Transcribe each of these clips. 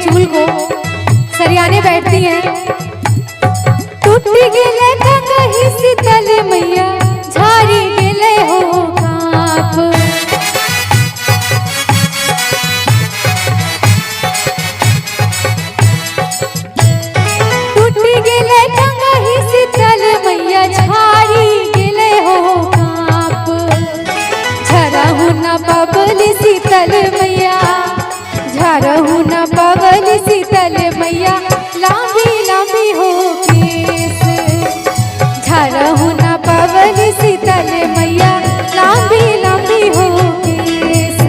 चूल को सरियाने बैठती हैं। टूट गेले कहीं शीतल मैया झाड़ी गेले हो काप। टूट गेले कहीं शीतल मैया झाड़ी गेले हो काप। झरहु न पवली शीतल मैया, झरहु न पवली शीतल मैया लांबी लांबी हो केस। झरहु न पवली शीतल मैया लांबी लांबी हो केस।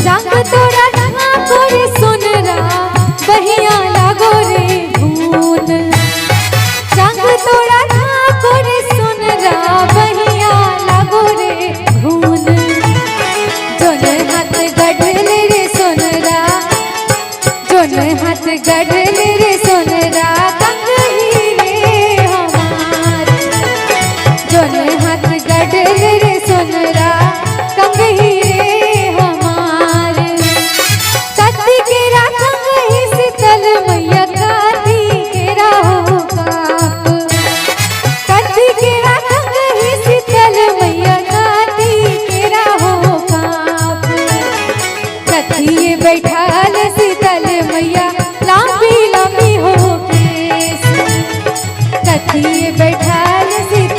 रंग तोरा ठाको रे सोनरा बहिया लागो रे धून। रंग तोरा ठाको रे सोनरा बहिया लागो रे धून। जोन हाथ गढ़ले रे सोनरा, जोन हाथ गढ़ले रे सोनरा कंगही रे हमार। जोन हाथ गढ़ले रे सोनरा कंगही बैठाल शीतल मैया लांबी लांबी हो केस। कथिए बैठाल शीतल